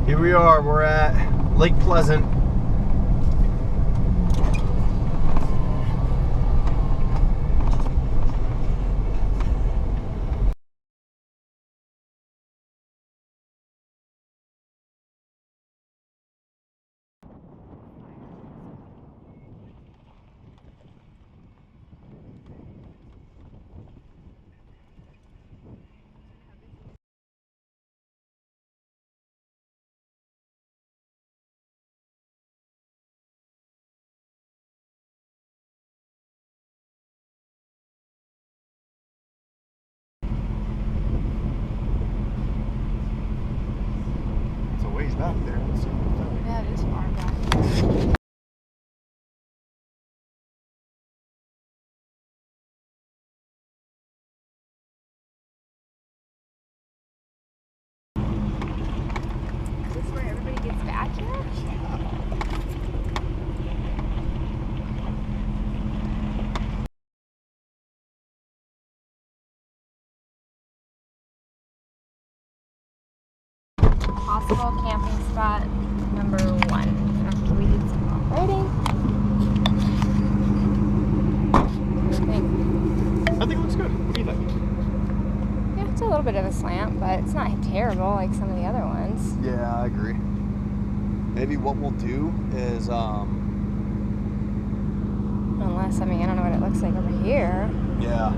Here we are, we're at Lake Pleasant. It's a ways back there. Let's see. Yeah, it is far back. Is this where everybody gets back here? Possible camping spot number 1 after we did some off-roading. What do you think? I think it looks good. What do you think? Yeah, it's a little bit of a slant, but it's not terrible like some of the other ones. Yeah, I agree. Maybe what we'll do is, Unless, I mean, I don't know what it looks like over here. yeah.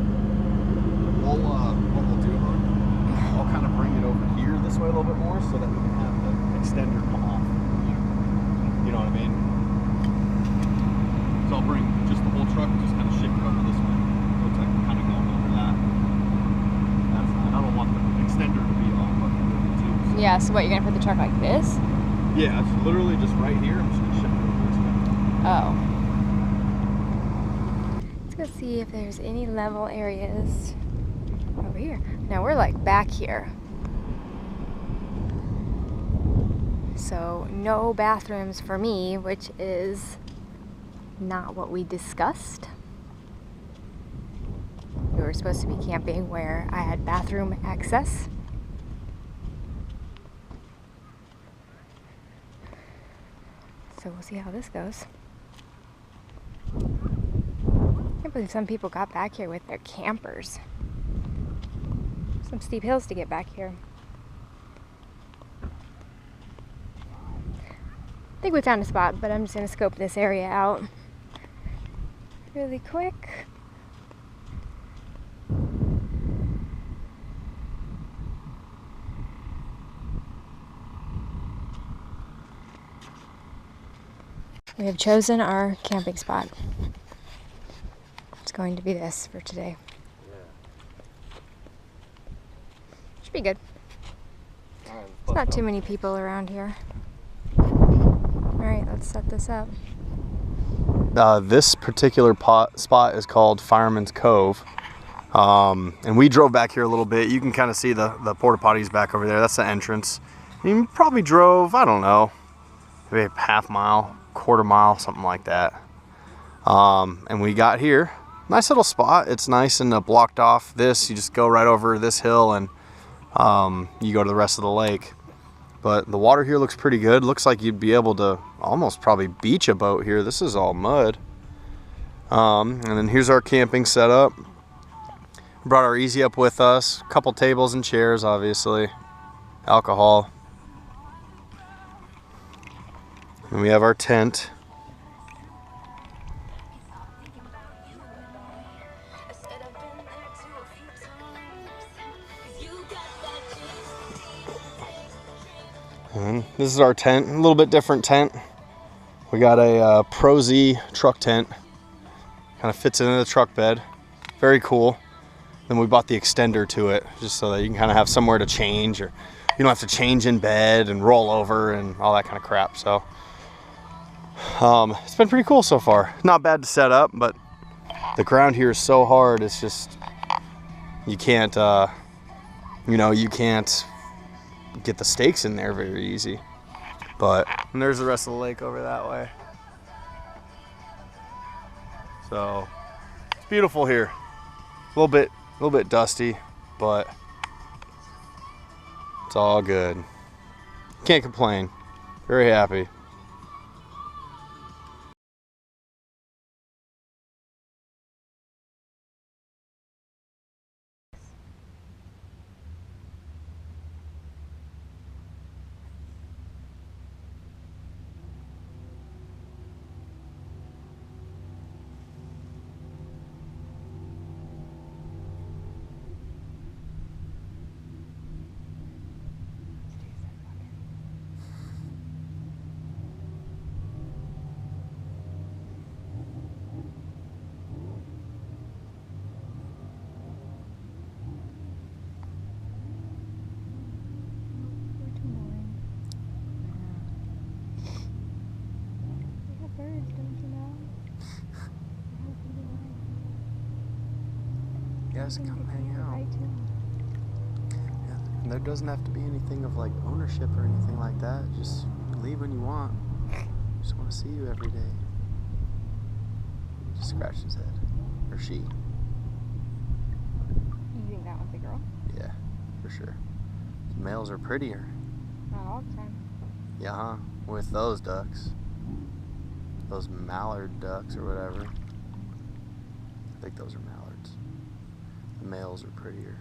What we'll do, I'll kind of bring it over here this way a little bit more so that we can have the extender come off. You know what I mean? So I'll bring just the whole truck, just kind of shift it over this way. Looks like we're kind of going over that. That's fine. I don't want the extender to be all fucking moving too. So. Yeah, so what, you're gonna put the truck like this? Yeah, it's literally just right here. I'm just gonna shift it over this way. Oh. Let's go see if there's any level areas over here. Now we're like back here. So no bathrooms for me, which is not what we discussed. We were supposed to be camping where I had bathroom access. So we'll see how this goes. I can't believe some people got back here with their campers. Some steep hills to get back here. I think we found a spot, but I'm just going to scope this area out really quick. We have chosen our camping spot. It's going to be this for today. Should be good. There's not too many people around here. Alright, let's set this up. This particular spot is called Fireman's Cove. And we drove back here a little bit. You can kind of see the porta potties back over there. That's the entrance. You probably drove, I don't know, maybe a half mile, quarter mile, something like that. And we got here. Nice little spot. It's nice and blocked off. This, you just go right over this hill and you go to the rest of the lake. But the water here looks pretty good. Looks like you'd be able to almost probably beach a boat here. This is all mud. And then here's our camping setup. Brought our Easy Up with us. A couple tables and chairs, obviously. Alcohol. And we have our tent. And this is our tent, a little bit different tent. We got a Pro Z truck tent. Kind of fits into the truck bed. Very cool. Then we bought the extender to it, just so that you can kind of have somewhere to change, or you don't have to change in bed and roll over and all that kind of crap. So it's been pretty cool so far. Not bad to set up, but the ground here is so hard. It's just, you can't, you can't get the stakes in there very easy. But, and there's the rest of the lake over that way. So it's beautiful here. A little bit dusty, but it's all good. Can't complain. Very happy. You guys come hang out. Yeah, and there doesn't have to be anything of like ownership or anything like that. Just leave when you want. Just want to see you every day. Just scratch his head. Or she. You think that one's a girl? Yeah, for sure. The males are prettier. Not all the time. Yeah, huh? With those ducks. Those mallard ducks or whatever. I think those are mallards. The males are prettier.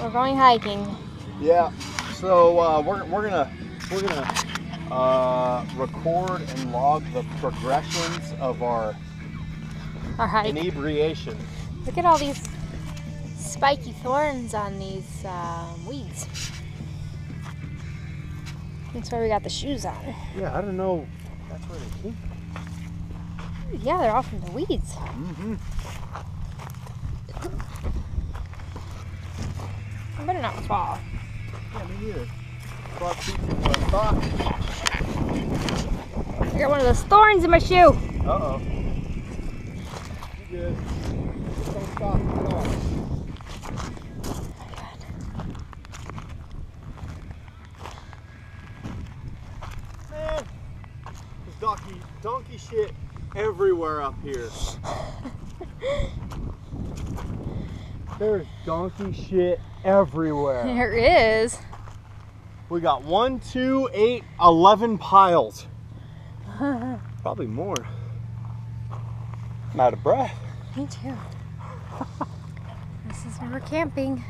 We're going hiking. Yeah. So we're gonna record and log the progressions of our hike. inebriation. Look at all these spiky thorns on these weeds. That's why we got the shoes on. Yeah, I don't know. That's where they came from. Yeah, they're all from the weeds. Mm-hmm. I better not fall. Yeah, me neither. Front feet from the stock. I got one of those thorns in my shoe. Uh-oh. You good. Just don't stop at all. Man, there's donkey shit everywhere up here. There's donkey shit everywhere. There is. We got 1, 2, 8, 11 piles. Probably more. I'm out of breath. Me too. This is where we're camping.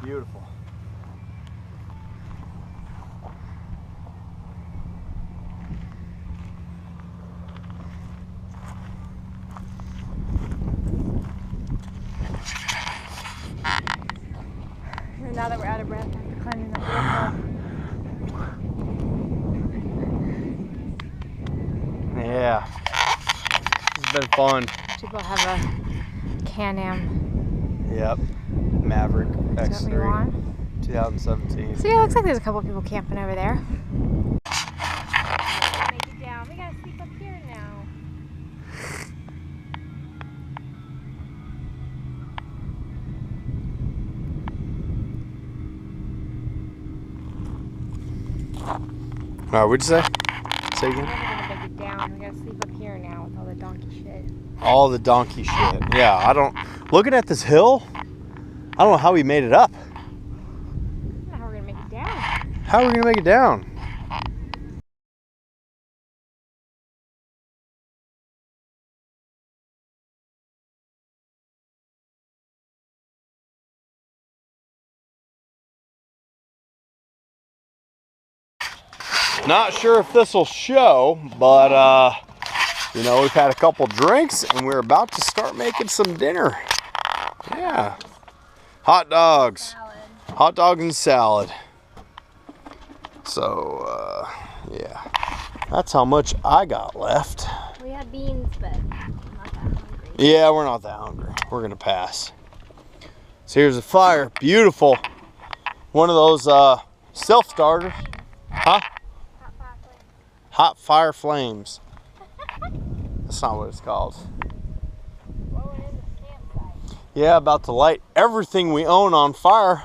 Beautiful. Now that we're out of breath after climbing that waterfall. Yeah. It's been fun. People have a Can-Am. Yep. Maverick Is that what you want? X3 2017. So yeah, it looks like there's a couple people camping over there. Make it down. We gotta sleep up here now. All right, what'd you say? Say We're again? never gonna make it down. We gotta sleep up here now with all the donkey shit. All the donkey shit. Yeah, looking at this hill, I don't know how we made it up. I don't know how we're gonna make it down. How are we gonna make it down? Not sure if this will show, but you know, we've had a couple drinks and we're about to start making some dinner. Yeah. Hot dogs. Hot dogs and salad. So, yeah. That's how much I got left. We had beans, but I'm not that hungry. Yeah, we're not that hungry. We're gonna pass. So here's a fire. Beautiful. One of those self-starters. Huh? Hot fire flames. That's not what it's called. Well, we're in the campsite. Yeah, about to light everything we own on fire.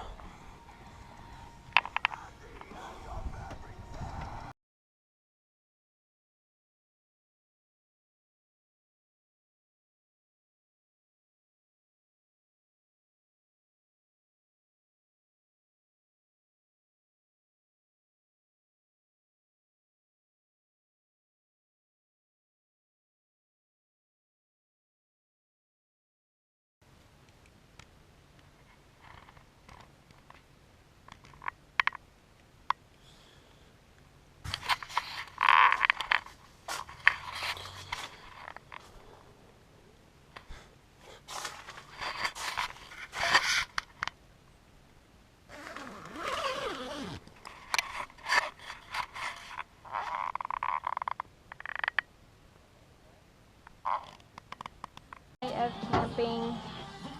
Of camping,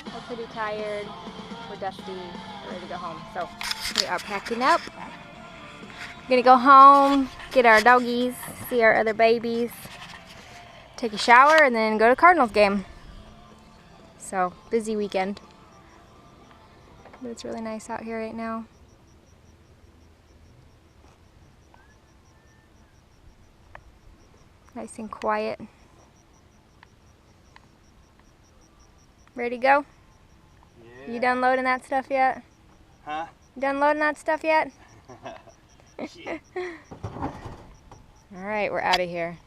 we're pretty tired, we're dusty, we're ready to go home. So we are packing up. We're gonna go home, get our doggies, see our other babies, take a shower, and then go to Cardinals game. So busy weekend, but it's really nice out here right now. Nice and quiet. Ready to go? Yeah. You done loading that stuff yet? Huh? You done loading that stuff yet? Shit. All right, we're out of here.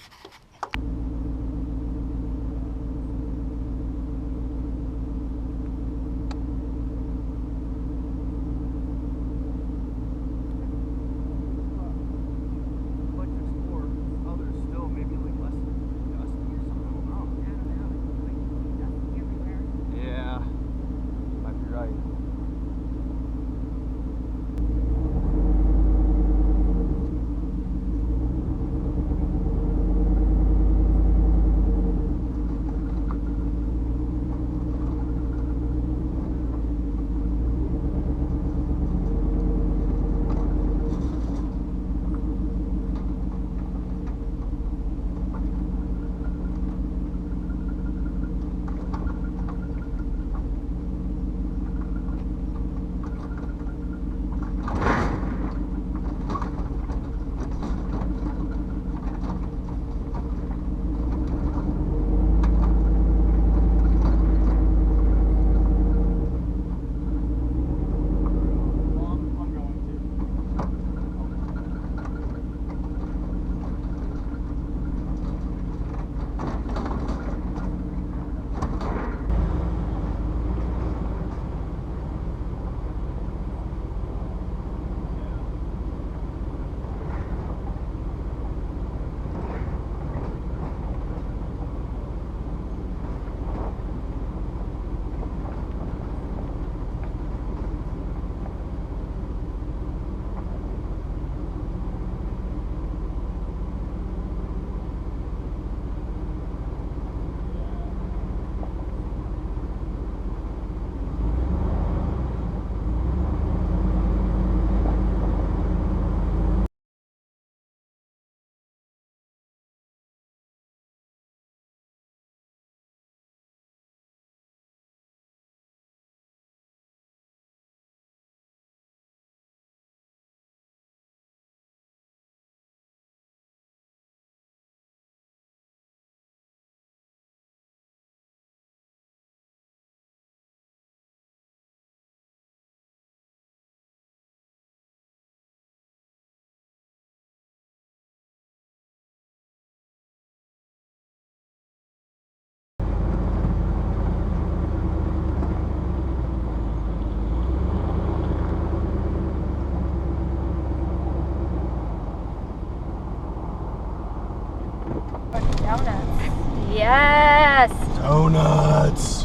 Donuts. Yes. Donuts.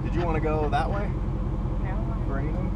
Did you want to go that way? No. For anything?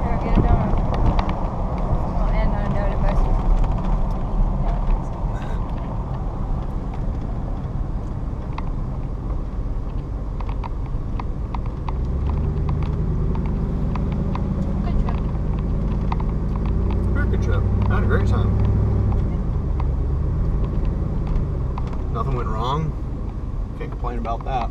Here, get a donut. I'll end on a note of us. Good trip. Very good trip. I had a great time. Nothing went wrong. Can't complain about that.